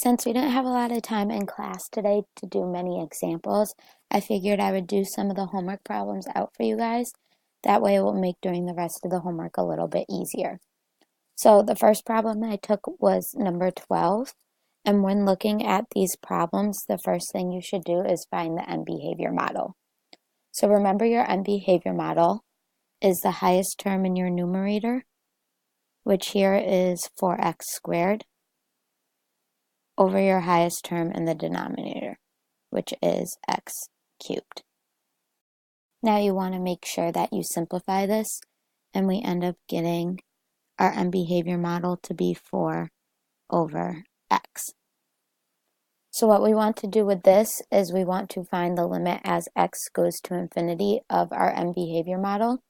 Since we didn't have a lot of time in class today to do many examples, I figured I would do some of the homework problems out for you guys. That way it will make doing the rest of the homework a little bit easier. So the first problem I took was number 12. And when looking at these problems, the first thing you should do is find the end behavior model. So remember, your end behavior model is the highest term in your numerator, which here is 4x squared, over your highest term in the denominator, which is x cubed. Now you want to make sure that you simplify this, and we end up getting our end behavior model to be 4 over x. So what we want to do with this is we want to find the limit as x goes to infinity of our end behavior model.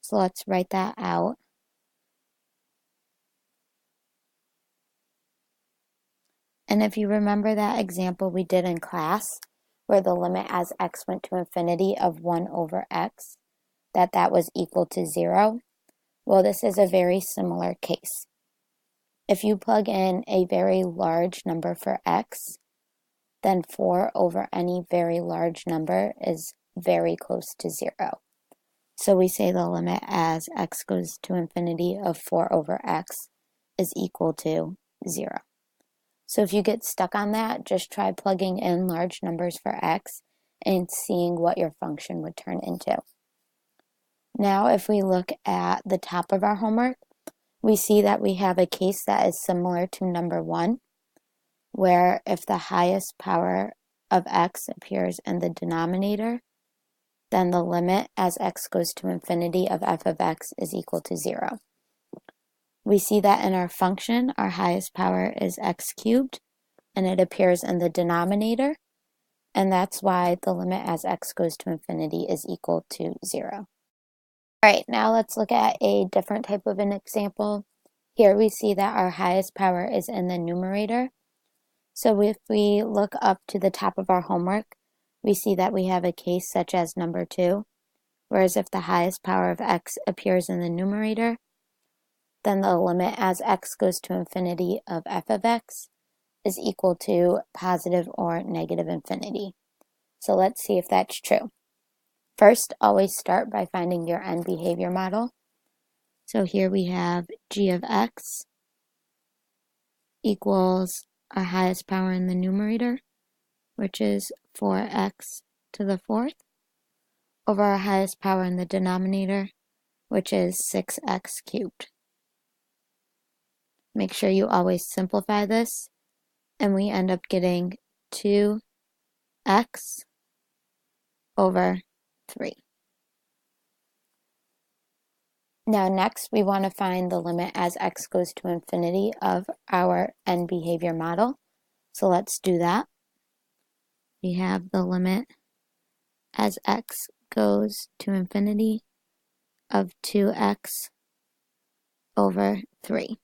So let's write that out. And if you remember that example we did in class, where the limit as x went to infinity of 1 over x, that was equal to 0, well, this is a very similar case. If you plug in a very large number for x, then 4 over any very large number is very close to 0. So we say the limit as x goes to infinity of 4 over x is equal to 0. So if you get stuck on that, just try plugging in large numbers for x and seeing what your function would turn into. Now, if we look at the top of our homework, we see that we have a case that is similar to number 1, where if the highest power of x appears in the denominator, then the limit as x goes to infinity of f of x is equal to 0. We see that in our function, our highest power is x cubed, and it appears in the denominator, and that's why the limit as x goes to infinity is equal to 0. All right, now let's look at a different type of an example. Here we see that our highest power is in the numerator. So if we look up to the top of our homework, we see that we have a case such as number 2, whereas if the highest power of x appears in the numerator, then the limit as x goes to infinity of f of x is equal to positive or negative infinity. So let's see if that's true. First, always start by finding your end behavior model. So here we have g of x equals our highest power in the numerator, which is 4x to the 4th, over our highest power in the denominator, which is 6x cubed. Make sure you always simplify this, and we end up getting 2x over 3. Now next, we want to find the limit as x goes to infinity of our end behavior model. So let's do that. We have the limit as x goes to infinity of 2x over 3.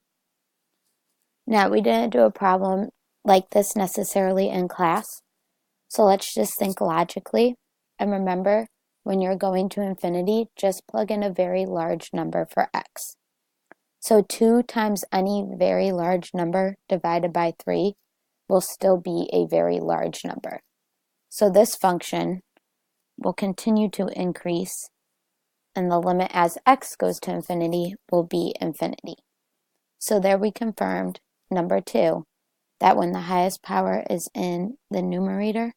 Now, we didn't do a problem like this necessarily in class, so let's just think logically. And remember, when you're going to infinity, just plug in a very large number for x. So 2 times any very large number divided by 3 will still be a very large number. So this function will continue to increase, and the limit as x goes to infinity will be infinity. So there we confirmed, number 2, that when the highest power is in the numerator,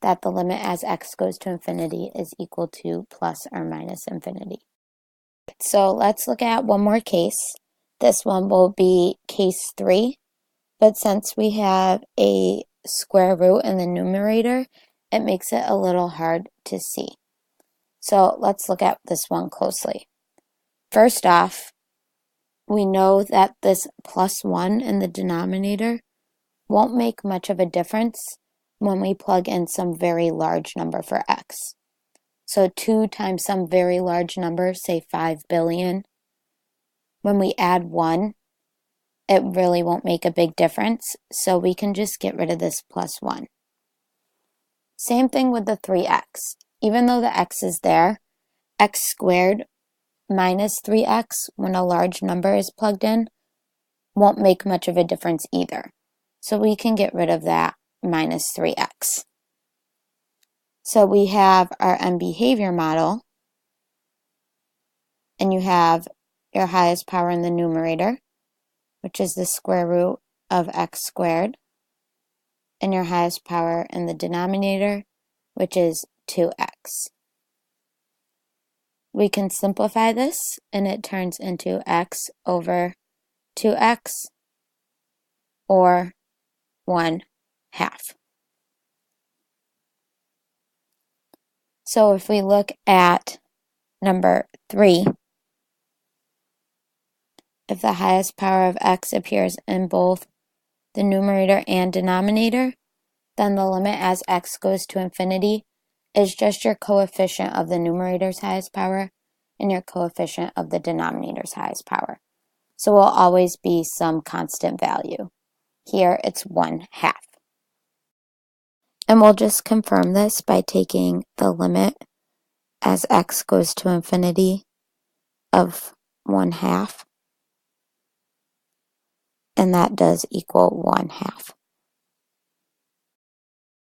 that the limit as x goes to infinity is equal to plus or minus infinity. So let's look at one more case. This one will be case 3, but since we have a square root in the numerator, it makes it a little hard to see. So let's look at this one closely. First off, we know that this plus 1 in the denominator won't make much of a difference when we plug in some very large number for x. So 2 times some very large number, say 5 billion, when we add 1, it really won't make a big difference, so we can just get rid of this plus 1. Same thing with the 3x. Even though the x is there, x squared minus 3x when a large number is plugged in won't make much of a difference either. So we can get rid of that minus 3x. So we have our M behavior model, and you have your highest power in the numerator, which is the square root of x squared, and your highest power in the denominator, which is 2x. We can simplify this, and it turns into x over 2x, or 1/2. So if we look at number 3, if the highest power of x appears in both the numerator and denominator, then the limit as x goes to infinity is just your coefficient of the numerator's highest power and your coefficient of the denominator's highest power. So it will always be some constant value. Here it's 1/2. And we'll just confirm this by taking the limit as x goes to infinity of 1/2. And that does equal 1/2.